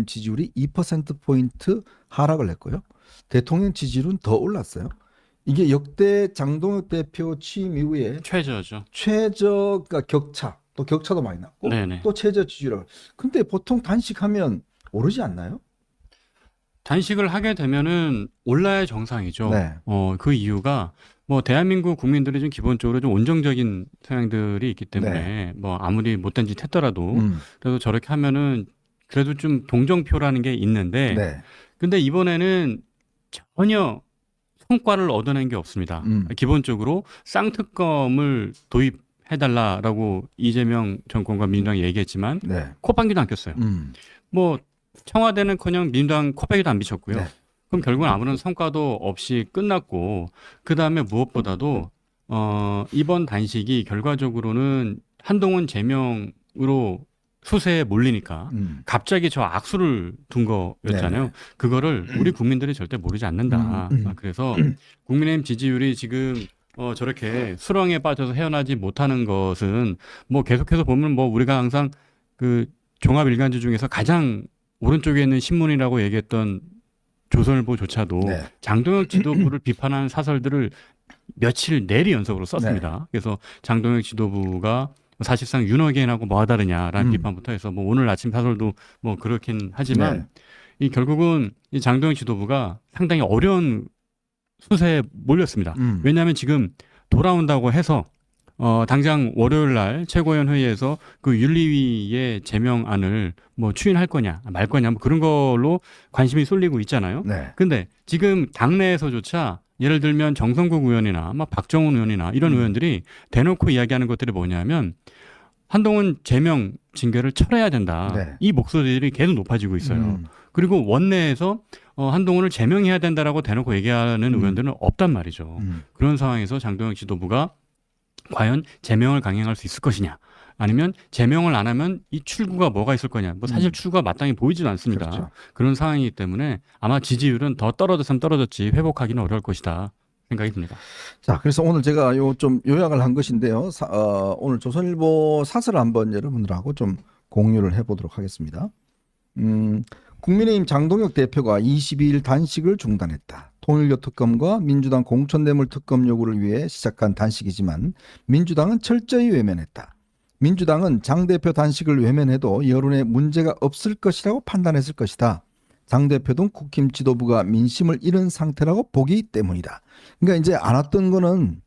지지율이 2%포인트 하락을 했고요. 대통령 지지율은 더 올랐어요. 이게 역대 장동혁 대표 취임 이후에 최저죠. 최저가 격차, 또 격차도 많이 났고 네네. 또 최저 지지율. 근데 보통 단식하면 오르지 않나요? 단식을 하게 되면은 올라야 정상이죠. 네. 그 이유가 뭐 대한민국 국민들이 좀 기본적으로 좀 온정적인 성향들이 있기 때문에 뭐 아무리 못된 짓 했더라도 그래도 저렇게 하면은 그래도 좀 동정표라는 게 있는데 네. 근데 이번에는 전혀 성과를 얻어낸 게 없습니다. 기본적으로 쌍특검을 도입해달라라고 이재명 정권과 민주당이 얘기했지만 네. 콧방귀도 안 꼈어요. 뭐 청와대는커녕 민주당 콧방귀도 안 비쳤고요. 네. 그럼 결국은 아무런 성과도 없이 끝났고 그 다음에 무엇보다도 이번 단식이 결과적으로는 한동훈 제명으로 수세에 몰리니까 갑자기 저 악수를 둔 거였잖아요. 네네. 그거를 우리 국민들이 절대 모르지 않는다. 그래서 국민의힘 지지율이 지금 저렇게 수렁에 빠져서 헤어나지 못하는 것은 뭐 계속해서 보면 뭐 우리가 항상 그 종합일간지 중에서 가장 오른쪽에 있는 신문이라고 얘기했던 조선일보조차도 네. 장동혁 지도부를 비판하는 사설들을 며칠 내리 연속으로 썼습니다. 그래서 장동혁 지도부가 사실상 윤호개인하고 뭐가 다르냐라는 비판부터 해서 뭐 오늘 아침 사설도 뭐 그렇긴 하지만 이 결국은 이 장동혁 지도부가 상당히 어려운 수세에 몰렸습니다. 왜냐하면 지금 돌아온다고 해서 당장 월요일 날 최고위원 회의에서 그 윤리위의 제명안을 뭐 추인할 거냐 말 거냐 뭐 그런 걸로 관심이 쏠리고 있잖아요. 네. 근데 지금 당내에서조차 예를 들면 정성국 의원이나 막 박정훈 의원이나 이런 의원들이 대놓고 이야기하는 것들이 뭐냐면 한동훈 제명 징계를 철회해야 된다. 네. 이 목소리들이 계속 높아지고 있어요. 그리고 원내에서 한동훈을 제명해야 된다라고 대놓고 얘기하는 의원들은 없단 말이죠. 그런 상황에서 장동혁 지도부가 과연 제명을 강행할 수 있을 것이냐 아니면 제명을 안 하면 이 출구가 뭐가 있을 거냐 뭐 사실 출구가 마땅히 보이지도 않습니다. 그렇죠. 그런 상황이기 때문에 아마 지지율은 더 떨어졌으면 떨어졌지 회복하기는 어려울 것이다 생각이 듭니다. 자, 그래서 오늘 제가 좀 요약을 한 것인데요. 오늘 조선일보 사설을 한번 여러분들하고 좀 공유를 해보도록 하겠습니다. 국민의힘 장동혁 대표가 22일 단식을 중단했다. 통일교 특검과 민주당 공천뇌물 특검 요구를 위해 시작한 단식이지만 민주당은 철저히 외면했다. 민주당은 장 대표 단식을 외면해도 여론에 문제가 없을 것이라고 판단했을 것이다. 장 대표도 국힘 지도부가 민심을 잃은 상태라고 보기 때문이다. 그러니까 이제 안 왔던 거는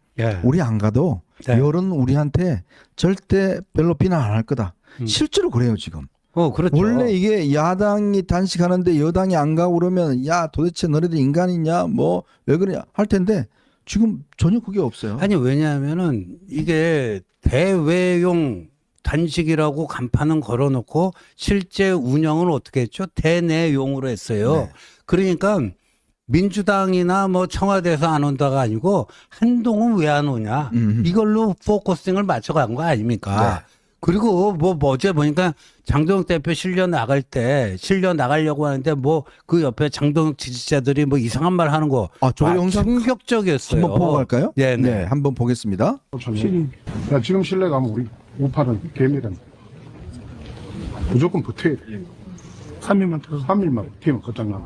우리 안 가도 여론은 우리한테 절대 별로 비난 안 할 거다. 실제로 그래요 지금. 그렇죠. 원래 이게 야당이 단식하는데 여당이 안 가고 그러면 야 도대체 너네들 인간이냐 뭐 왜 그러냐 할 텐데 지금 전혀 그게 없어요. 아니 왜냐하면은 이게 대외용 단식이라고 간판은 걸어놓고 실제 운영을 어떻게 했죠? 대내용으로 했어요. 네. 그러니까 민주당이나 뭐 청와대에서 안 온다가 아니고 한동훈 왜 안 오냐 이걸로 포커싱을 맞춰간 거 아닙니까? 네. 그리고 뭐 어제 보니까 장동혁 대표 실려 나가려고 하는데 뭐 그 옆에 장동혁 지지자들이 뭐 이상한 말 하는 거 저 영상 충격적이었어요. 한번 보고 갈까요? 네. 한번 보겠습니다. 야, 지금 실내 가면 우리 우파는 개미란 무조건 버텨야 돼. 3일만 더. 3일만 버티면 끝장나.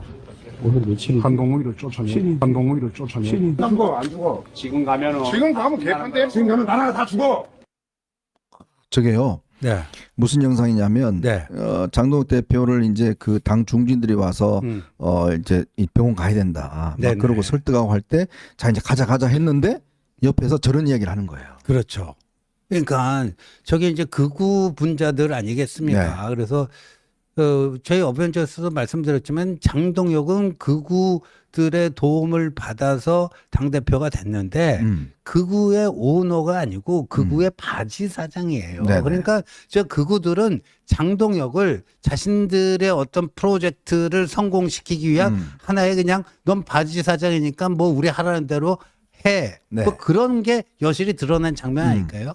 오늘 며칠 한동훈이를 쫓아내. 한동훈이를 쫓아내. 죽어 안 죽어. 지금 가면 개판데. 지금 가면 나라가 다 죽어. 저게요. 네. 무슨 영상이냐면 네. 장동혁 대표를 이제 그 당 중진들이 와서 이제 이 병원 가야 된다. 막 그러고 설득하고 할 때 자 이제 가자 했는데 옆에서 저런 이야기를 하는 거예요. 그렇죠. 그러니까 저게 이제 극우 분자들 아니겠습니까? 그래서 저희 어벤져스도 말씀드렸지만 장동혁은 극우들의 도움을 받아서 당대표가 됐는데 극우의 오너가 아니고 극우의 바지 사장이에요. 네네. 그러니까 저 극우들은 장동혁을 자신들의 어떤 프로젝트를 성공시키기 위한 하나의 그냥 넌 바지 사장이니까 뭐 우리 하라는 대로 해. 네. 뭐 그런 게 여실히 드러난 장면 아닐까요?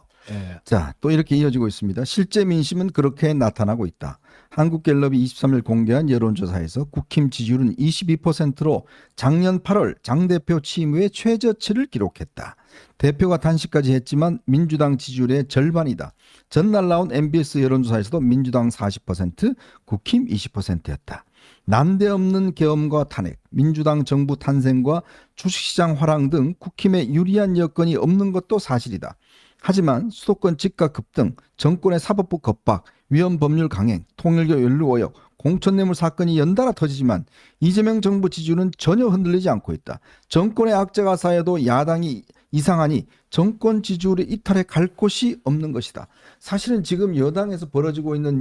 자, 또 이렇게 이어지고 있습니다. 실제 민심은 그렇게 나타나고 있다. 한국갤럽이 23일 공개한 여론조사에서 국힘 지지율은 22%로 작년 8월 장 대표 취임 후에 최저치를 기록했다. 대표가 단식까지 했지만 민주당 지지율의 절반이다. 전날 나온 MBS 여론조사에서도 민주당 40%, 국힘 20%였다. 난데없는 계엄과 탄핵, 민주당 정부 탄생과 주식시장 화랑 등 국힘에 유리한 여건이 없는 것도 사실이다. 하지만 수도권 집값 급등, 정권의 사법부 겁박, 위헌 법률 강행, 통일교 연루 의혹, 공천뇌물 사건이 연달아 터지지만 이재명 정부 지지율은 전혀 흔들리지 않고 있다. 정권의 악재가 쌓여도 야당이 이상하니 정권 지지율의 이탈에 갈 곳이 없는 것이다. 사실은 지금 여당에서 벌어지고 있는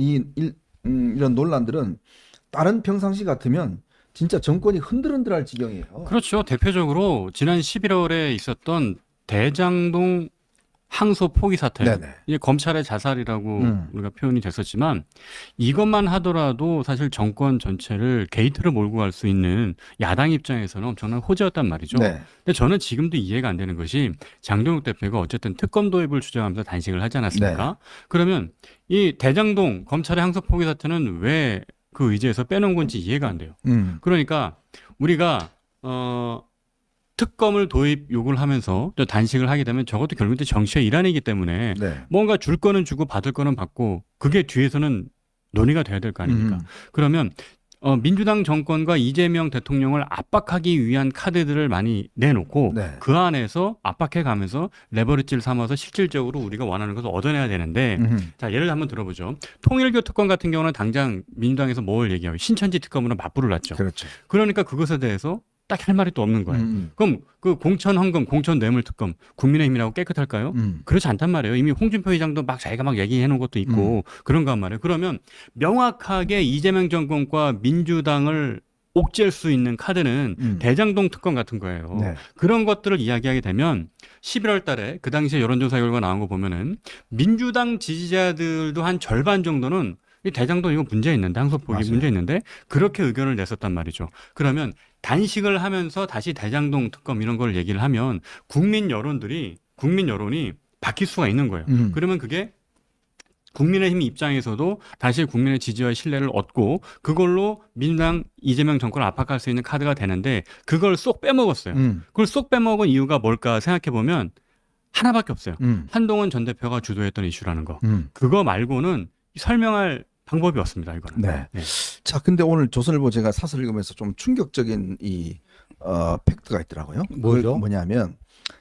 이런 논란들은 다른 평상시 같으면 진짜 정권이 흔들흔들할 지경이에요. 그렇죠. 대표적으로 지난 11월에 있었던 대장동 항소 포기 사태. 네네. 이게 검찰의 자살이라고 우리가 표현이 됐었지만 이것만 하더라도 사실 정권 전체를 게이트로 몰고 갈 수 있는 야당 입장에서는 엄청난 호재였단 말이죠. 네. 근데 저는 지금도 이해가 안 되는 것이 장동욱 대표가 어쨌든 특검 도입을 주장하면서 단식을 하지 않았습니까? 네. 그러면 이 대장동 검찰의 항소 포기 사태는 왜 그 의제에서 빼놓은 건지 이해가 안 돼요. 그러니까 우리가 특검을 도입 요구를 하면서 또 단식을 하게 되면 적어도 결국은 정치의 일환이기 때문에 네. 뭔가 줄 거는 주고 받을 거는 받고 그게 뒤에서는 논의가 돼야 될 거 아닙니까? 그러면 민주당 정권과 이재명 대통령을 압박하기 위한 카드들을 많이 내놓고 네. 그 안에서 압박해 가면서 레버리지를 삼아서 실질적으로 우리가 원하는 것을 얻어내야 되는데 자, 예를 한번 들어보죠. 통일교 특검 같은 경우는 당장 민주당에서 뭘 얘기하고 신천지 특검으로 맞불을 놨죠. 그렇죠. 그러니까 그것에 대해서 딱 할 말이 또 없는 거예요. 그럼 그 공천 헌금, 공천 뇌물 특검 국민의힘이라고 깨끗할까요? 그렇지 않단 말이에요. 이미 홍준표 회장도 막 자기가 막 얘기해 놓은 것도 있고 그런가 말이에요. 그러면 명확하게 이재명 정권과 민주당을 옥죄할 수 있는 카드는 대장동 특검 같은 거예요. 네. 그런 것들을 이야기하게 되면 11월 달에 그 당시에 여론조사 결과 나온 거 보면은 민주당 지지자들도 한 절반 정도는 이 대장동 이거 문제 있는데 항소포기 문제 있는데 그렇게 의견을 냈었단 말이죠. 그러면 단식을 하면서 다시 대장동 특검 이런 걸 얘기를 하면 국민 여론이 바뀔 수가 있는 거예요. 그러면 그게 국민의힘 입장에서도 다시 국민의 지지와 신뢰를 얻고 그걸로 민주당 이재명 정권을 압박할 수 있는 카드가 되는데 그걸 쏙 빼먹었어요. 그걸 쏙 빼먹은 이유가 뭘까 생각해 보면 하나밖에 없어요. 한동훈 전 대표가 주도했던 이슈라는 거. 그거 말고는 설명할 방법이 없습니다. 이거는. 네. 네. 자, 근데 오늘 조선일보 제가 사설 읽으면서 좀 충격적인 팩트가 있더라고요. 뭐죠? 뭐냐면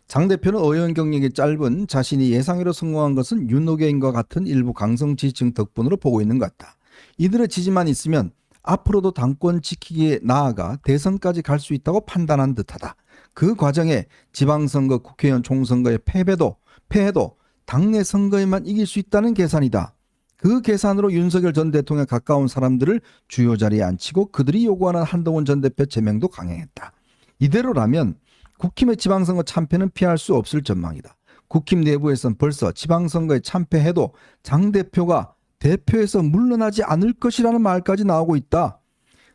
장 대표는 의원 경력이 짧은 자신이 예상외로 성공한 것은 윤호계인과 같은 일부 강성 지지층 덕분으로 보고 있는 것 같다. 이들의 지지만 있으면 앞으로도 당권 지키기에 나아가 대선까지 갈 수 있다고 판단한 듯하다. 그 과정에 지방선거, 국회의원 총선거의 패해도 당내 선거에만 이길 수 있다는 계산이다. 그 계산으로 윤석열 전 대통령에 가까운 사람들을 주요 자리에 앉히고 그들이 요구하는 한동훈 전 대표 제명도 강행했다. 이대로라면 국힘의 지방선거 참패는 피할 수 없을 전망이다. 국힘 내부에선 벌써 지방선거에 참패해도 장 대표가 대표에서 물러나지 않을 것이라는 말까지 나오고 있다.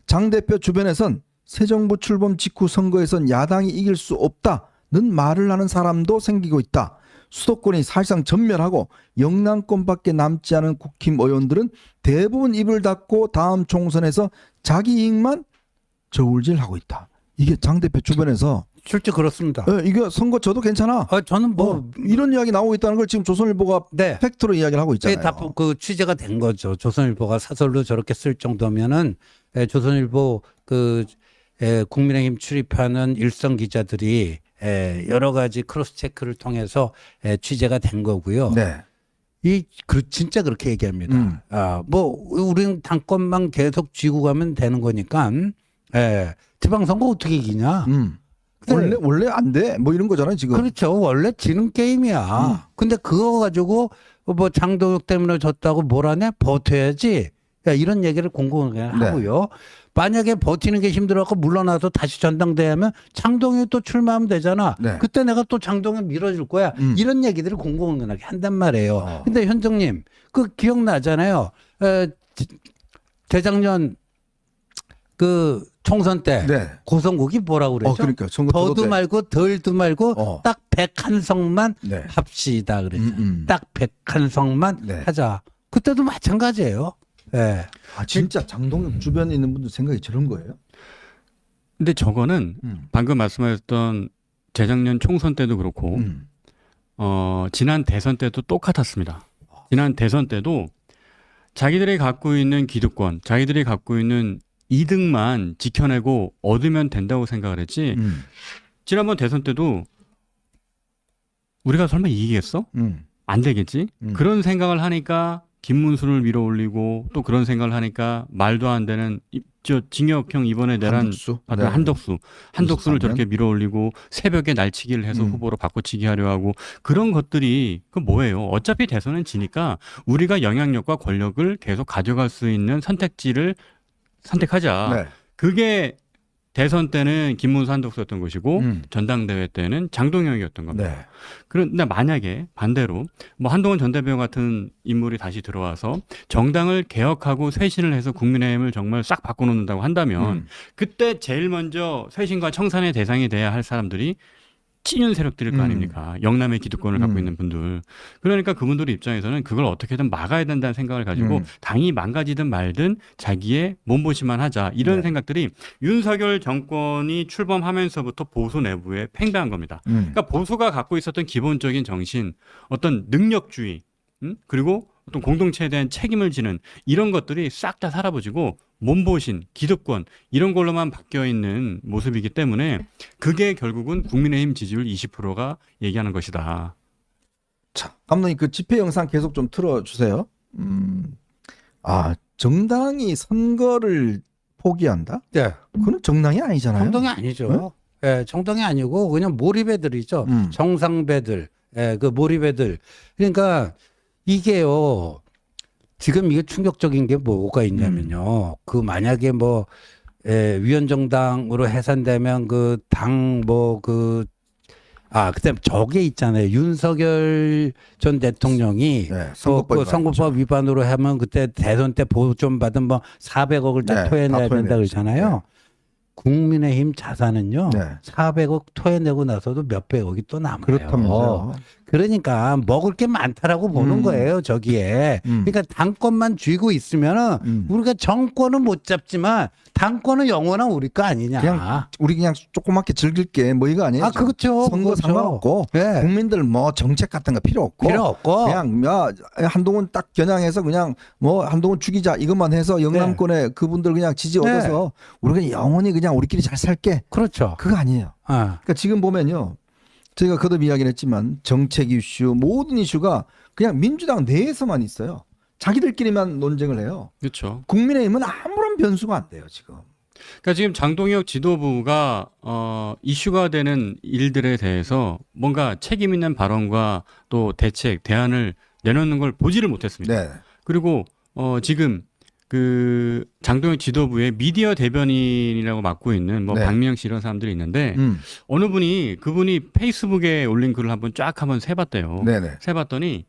장 대표 주변에선 새 정부 출범 직후 선거에선 야당이 이길 수 없다는 말을 하는 사람도 생기고 있다. 수도권이 사실상 전멸하고 영남권밖에 남지 않은 국힘 의원들은 대부분 입을 닫고 다음 총선에서 자기 이익만 저울질하고 있다. 이게 장 대표 주변에서 실제 그렇습니다. 이게 선거 저도 괜찮아. 저는 뭐 이런 이야기 나오고 있다는 걸 지금 조선일보가 네. 팩트로 이야기를 하고 있잖아요. 다 그 취재가 된 거죠. 조선일보가 사설로 저렇게 쓸 정도면은 조선일보 국민의힘 출입하는 일선 기자들이 여러 가지 크로스 체크를 통해서 취재가 된 거고요. 네. 진짜 그렇게 얘기합니다. 우리는 당권만 계속 쥐고 가면 되는 거니까, 지방선거 어떻게 이기냐? 원래 안 돼. 뭐 이런 거잖아요, 지금. 그렇죠. 원래 지는 게임이야. 근데 그거 가지고 뭐 장동혁 때문에 졌다고 뭐라냐? 버텨야지. 이런 얘기를 공공하게 하고요. 만약에 버티는 게 힘들어서 물러나서 다시 전당대회 하면 장동혁이 또 출마하면 되잖아. 네. 그때 내가 또 장동혁 밀어줄 거야. 이런 얘기들을 공공연하게 한단 말이에요. 근데 현정님, 그 기억나잖아요. 재작년 그 총선 때 네. 고성국이 뭐라고 그랬죠? 그러니까 선거 더도 말고 덜도 말고 딱 101석만 네. 합시다 그랬죠. 음. 딱 101석만 네. 하자. 그때도 마찬가지예요. 예. 아, 진짜 장동혁 주변에 있는 분들 생각이 저런 거예요? 근데 저거는 방금 말씀하셨던 재작년 총선 때도 그렇고 지난 대선 때도 똑같았습니다. 지난 대선 때도 자기들이 갖고 있는 기득권, 자기들이 갖고 있는 이득만 지켜내고 얻으면 된다고 생각을 했지. 지난번 대선 때도 우리가 설마 이기겠어? 안 되겠지? 그런 생각을 하니까 김문수를 밀어올리고 또 그런 생각을 하니까 말도 안 되는 저 징역형 이번에 내란 한덕수? 받은 네. 한덕수를 사면? 저렇게 밀어올리고 새벽에 날치기를 해서 후보로 바꿔치기 하려 하고 그런 것들이 그 뭐예요? 어차피 대선은 지니까 우리가 영향력과 권력을 계속 가져갈 수 있는 선택지를 선택하자. 네. 그게 대선 때는 김문수 한덕수였던 것이고 전당대회 때는 장동영이었던 겁니다. 네. 그런데 만약에 반대로 뭐 한동훈 전 대표 같은 인물이 다시 들어와서 정당을 개혁하고 쇄신을 해서 국민의힘을 정말 싹 바꿔놓는다고 한다면 그때 제일 먼저 쇄신과 청산의 대상이 돼야 할 사람들이 친윤 세력들일 거 아닙니까? 영남의 기득권을 갖고 있는 분들. 그러니까 그분들 입장에서는 그걸 어떻게든 막아야 된다는 생각을 가지고 당이 망가지든 말든 자기의 몸보심만 하자. 이런 생각들이 윤석열 정권이 출범하면서부터 보수 내부에 팽배한 겁니다. 그러니까 보수가 갖고 있었던 기본적인 정신, 어떤 능력주의, 그리고 어떤 공동체에 대한 책임을 지는 이런 것들이 싹 다 사라지고 몸보신, 기득권 이런 걸로만 바뀌어 있는 모습이기 때문에 그게 결국은 국민의힘 지지율 20%가 얘기하는 것이다. 자, 감독님 그 집회 영상 계속 좀 틀어주세요. 아, 정당이 선거를 포기한다? 네. 그건 정당이 아니잖아요. 정당이 아니죠. 예, 정당이 아니고 그냥 몰입애들이죠. 정상배들, 예, 그 몰입애들. 그러니까 이게요. 지금 이게 충격적인 게 뭐가 있냐면요. 그 만약에 뭐 위원정당으로 해산되면 그 당 뭐 그 그다음 저게 있잖아요. 윤석열 전 대통령이 네, 그 선거법 위반으로 하면 그때 대선 때 보존 받은 뭐 400억을 다 네, 토해내야 다 된다 토해냈죠. 그러잖아요. 국민의힘 자산은요. 네. 400억 토해내고 나서도 몇백억이 또 남아요. 그렇다면서요. 그러니까 먹을 게 많다라고 보는 거예요, 저기에. 그러니까 당권만 쥐고 있으면은 우리가 정권은 못 잡지만 당권은 영원한 우리 거 아니냐. 그냥 우리 그냥 조그맣게 즐길 게 뭐 이거 아니에요? 그렇죠. 선거 그렇죠. 상관없고 네. 국민들 뭐 정책 같은 거 필요 없고 그냥 한동훈 딱 겨냥해서 그냥 뭐 한동훈 죽이자 이것만 해서 영남권에 그분들 그냥 지지 얻어서 우리가 영원히 그냥 우리끼리 잘 살게. 그렇죠. 그거 아니에요. 그러니까 지금 보면요. 저희가 거듭 이야기를 했지만 정책 이슈 모든 이슈가 그냥 민주당 내에서만 있어요. 자기들끼리만 논쟁을 해요. 그렇죠. 국민의힘은 아무런 변수가 안 돼요 지금. 그러니까 지금 장동혁 지도부가 이슈가 되는 일들에 대해서 뭔가 책임 있는 발언과 또 대책, 대안을 내놓는 걸 보지를 못했습니다. 네. 그리고 지금 그 장동혁 지도부의 미디어 대변인이라고 맡고 있는 뭐 네. 박미영 씨 이런 사람들이 있는데 어느 분이 그분이 페이스북에 올린 글을 한번 세봤대요. 네네. 세봤더니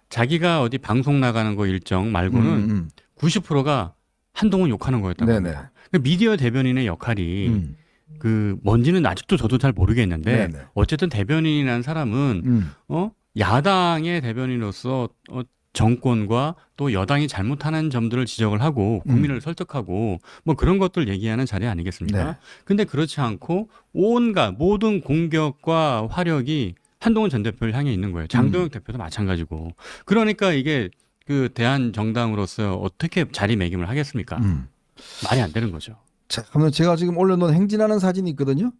자기가 어디 방송 나가는 거 일정 말고는 90%가 한동훈 욕하는 거였다고 네네. 합니다. 미디어 대변인의 역할이 그 뭔지는 아직도 저도 잘 모르겠는데 네네. 어쨌든 대변인이라는 사람은 야당의 대변인으로서 정권과 또 여당이 잘못하는 점들을 지적을 하고 국민을 설득하고 뭐 그런 것들 얘기하는 자리 아니겠습니까? 네. 근데 그렇지 않고 온갖 모든 공격과 화력이 한동훈 전 대표를 향해 있는 거예요. 장동혁 대표도 마찬가지고. 그러니까 이게 그 대한 정당으로서 어떻게 자리매김을 하겠습니까? 말이 안 되는 거죠. 자, 그러면 제가 지금 올려놓은 행진하는 사진이 있거든요.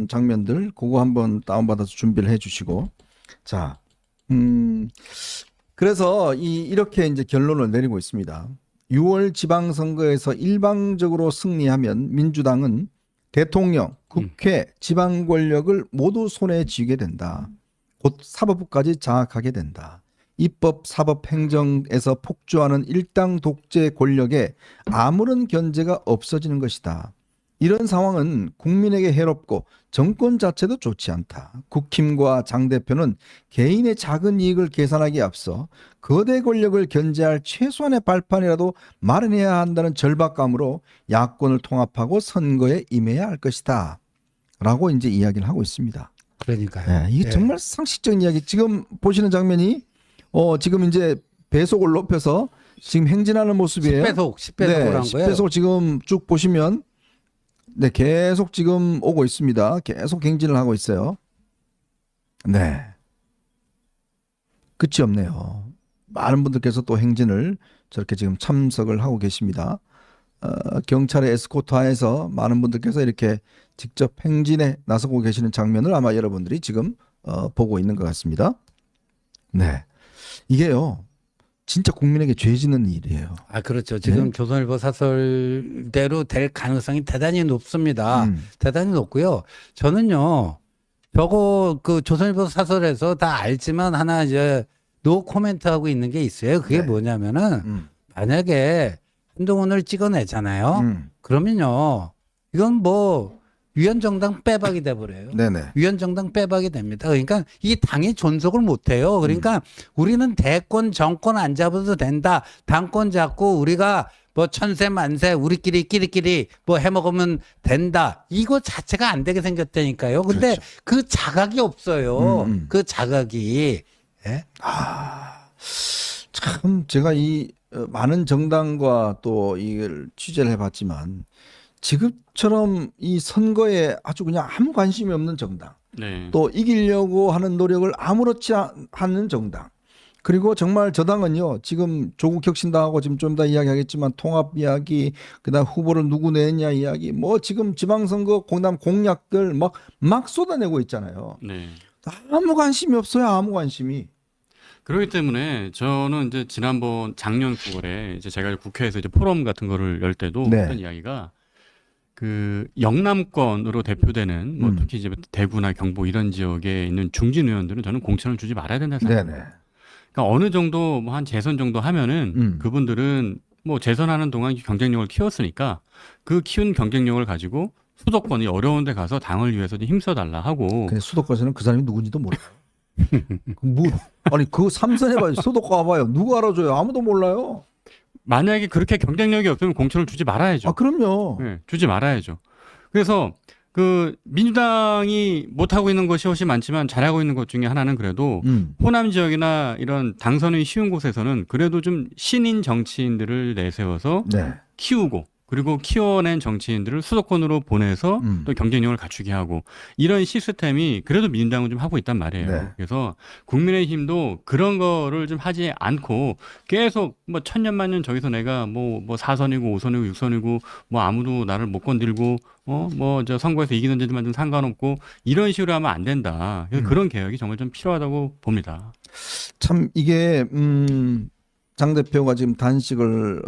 장면들 그거 한번 다운받아서 준비를 해주시고. 자, 그래서 이렇게 이제 결론을 내리고 있습니다. 6월 지방선거에서 일방적으로 승리하면 민주당은 대통령, 국회, 지방 권력을 모두 손에 쥐게 된다. 곧 사법부까지 장악하게 된다. 입법, 사법, 행정에서 폭주하는 일당 독재 권력에 아무런 견제가 없어지는 것이다. 이런 상황은 국민에게 해롭고 정권 자체도 좋지 않다. 국힘과 장 대표는 개인의 작은 이익을 계산하기에 앞서 거대 권력을 견제할 최소한의 발판이라도 마련해야 한다는 절박감으로 야권을 통합하고 선거에 임해야 할 것이다. 라고 이제 이야기를 하고 있습니다. 그러니까요. 이게 정말 상식적인 이야기. 지금 보시는 장면이 지금 이제 배속을 높여서 지금 행진하는 모습이에요. 10배속으로 네, 한 거예요. 10배속 지금 쭉 보시면 네, 계속 지금 오고 있습니다. 계속 행진을 하고 있어요. 네. 끝이 없네요. 많은 분들께서 또 행진을 저렇게 지금 참석을 하고 계십니다. 경찰의 에스코트 하에서 많은 분들께서 이렇게 직접 행진에 나서고 계시는 장면을 아마 여러분들이 지금 보고 있는 것 같습니다. 네. 이게요. 진짜 국민에게 죄 짓는 일이에요. 아, 그렇죠. 지금 네. 조선일보 사설대로 될 가능성이 대단히 높습니다. 대단히 높고요. 저는요, 저거 그 조선일보 사설에서 다 알지만 하나 이제 노 코멘트 하고 있는 게 있어요. 그게 네. 뭐냐면은 만약에 한동훈을 찍어내잖아요. 그러면요, 이건 뭐 위헌정당 빼박이 돼버려요. 네네. 위헌정당 빼박이 됩니다. 그러니까 이 당이 존속을 못해요. 그러니까 우리는 대권 정권 안 잡아도 된다. 당권 잡고 우리가 뭐 천세 만세 우리끼리 끼리끼리 뭐 해먹으면 된다. 이거 자체가 안 되게 생겼다니까요. 근데 그 자각이 없어요. 그 자각이. 예? 참 제가 이 많은 정당과 또 이걸 취재를 해봤지만 지금처럼 이 선거에 아주 그냥 아무 관심이 없는 정당, 네. 또 이기려고 하는 노력을 아무렇지 않는 정당, 그리고 정말 저 당은요 지금 조국 혁신당하고 지금 좀 더 이야기하겠지만 통합 이야기, 그다음 후보를 누구 내냐 이야기, 뭐 지금 지방선거 그다음 공약들 막 쏟아내고 있잖아요. 네. 아무 관심이 없어요. 아무 관심이. 그렇기 때문에 저는 이제 지난번 작년 9월에 이제 제가 국회에서 이제 포럼 같은 거를 열 때도 네. 했던 이야기가 그 영남권으로 대표되는 뭐 특히 이제 대구나 경북 이런 지역에 있는 중진 의원들은 저는 공천을 주지 말아야 된다 생각합니다. 네네. 그러니까 어느 정도 뭐 한 재선 정도 하면은 그분들은 뭐 재선하는 동안 경쟁력을 키웠으니까 그 키운 경쟁력을 가지고 수도권이 어려운 데 가서 당을 위해서 좀 힘써달라 하고. 근데 수도권에서는 그 사람이 누군지도 몰라요. 뭐 아니 그 삼선 해봐요. 수도권 와봐요. 누구 알아줘요? 아무도 몰라요. 만약에 그렇게 경쟁력이 없으면 공천을 주지 말아야죠. 아 그럼요. 네, 주지 말아야죠. 그래서 그 민주당이 못하고 있는 것이 훨씬 많지만 잘하고 있는 것 중에 하나는 그래도 호남 지역이나 이런 당선이 쉬운 곳에서는 그래도 좀 신인 정치인들을 내세워서 네. 키우고 그리고 키워낸 정치인들을 수도권으로 보내서 또 경쟁력을 갖추게 하고 이런 시스템이 그래도 민주당은 좀 하고 있단 말이에요. 네. 그래서 국민의힘도 그런 거를 좀 하지 않고 계속 뭐 천년만년 저기서 내가 뭐 4선이고 5선이고 6선이고 뭐 아무도 나를 못 건들고 뭐 저 선거에서 이기는데만 좀 상관없고 이런 식으로 하면 안 된다. 그래서 그런 개혁이 정말 좀 필요하다고 봅니다. 참 이게 장 대표가 지금 단식을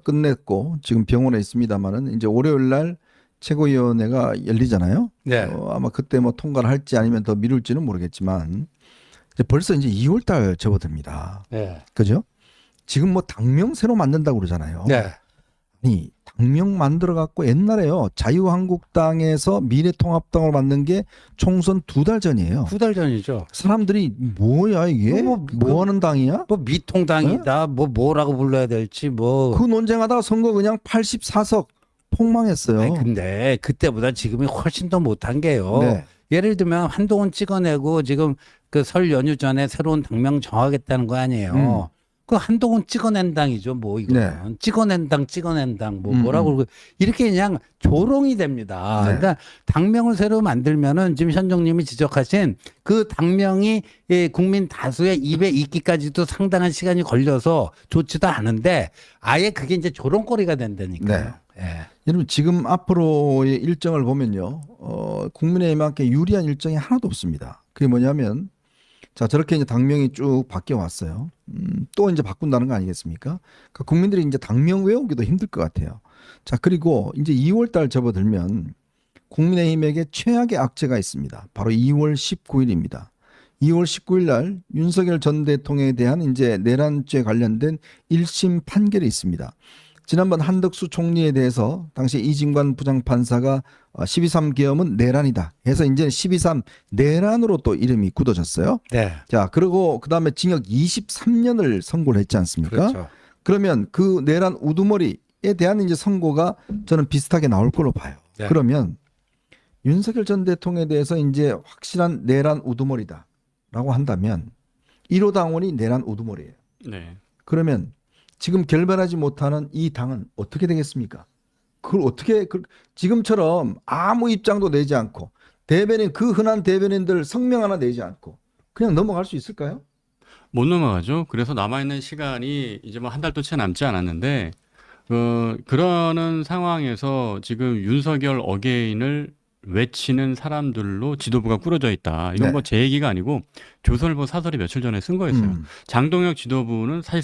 끝냈고 지금 병원에 있습니다만은 이제 월요일 날 최고위원회가 열리잖아요. 네. 아마 그때 뭐 통과를 할지 아니면 더 미룰지는 모르겠지만 이제 벌써 이제 2월 달 접어듭니다. 네. 그죠? 지금 뭐 당명 새로 만든다고 그러잖아요. 네. 아니 당명 만들어 갖고 옛날에요 자유한국당에서 미래통합당을 만든 게 총선 2달 전이에요. 2달 전이죠. 사람들이 뭐야 이게 뭐 하는 당이야? 뭐 미통당이다. 뭐라고 불러야 될지 뭐. 그 논쟁하다가 선거 그냥 84석 폭망했어요. 아니, 근데 그때보다 지금이 훨씬 더 못한 게요. 네. 예를 들면 한동훈 찍어내고 지금 그 설 연휴 전에 새로운 당명 정하겠다는 거 아니에요. 그 한동훈 찍어낸 당이죠, 뭐 이거. 네. 찍어낸 당, 뭐라고 그러고 이렇게 그냥 조롱이 됩니다. 네. 그러니까 당명을 새로 만들면은 지금 현정님이 지적하신 그 당명이 국민 다수의 입에 익기까지도 상당한 시간이 걸려서 좋지도 않은데 아예 그게 이제 조롱거리가 된다니까요. 네. 예. 여러분 지금 앞으로의 일정을 보면요, 국민의힘한테 유리한 일정이 하나도 없습니다. 그게 뭐냐면, 자 저렇게 이제 당명이 쭉 바뀌어 왔어요. 또 이제 바꾼다는 거 아니겠습니까? 그러니까 국민들이 이제 당명 외우기도 힘들 것 같아요. 자 그리고 이제 2월달 접어들면 국민의힘에게 최악의 악재가 있습니다. 바로 2월 19일입니다. 2월 19일 날 윤석열 전 대통령에 대한 이제 내란죄 관련된 1심 판결이 있습니다. 지난번 한덕수 총리에 대해서 당시 이진관 부장판사가 12.3 계엄은 내란이다 해서 이제 12.3 내란으로 또 이름이 굳어졌어요. 네. 자, 그리고 그다음에 징역 23년을 선고를 했지 않습니까? 그렇죠. 그러면 그 내란 우두머리에 대한 이제 선고가 저는 비슷하게 나올 걸로 봐요. 네. 그러면 윤석열 전 대통령에 대해서 이제 확실한 내란 우두머리다라고 한다면 1호 당원이 내란 우두머리예요. 네. 그러면 지금 결별하지 못하는 이 당은 어떻게 되겠습니까? 그걸 어떻게 지금처럼 아무 입장도 내지 않고 대변인 그 흔한 대변인들 성명 하나 내지 않고 그냥 넘어갈 수 있을까요? 못 넘어가죠. 그래서 남아있는 시간이 이제 뭐 한 달도 채 남지 않았는데, 그러는 상황에서 지금 윤석열 어게인을 외치는 사람들로 지도부가 꾸려져 있다. 이건 네. 뭐 제 얘기가 아니고 조선일보 사설이 며칠 전에 쓴 거였어요. 장동혁 지도부는 사실상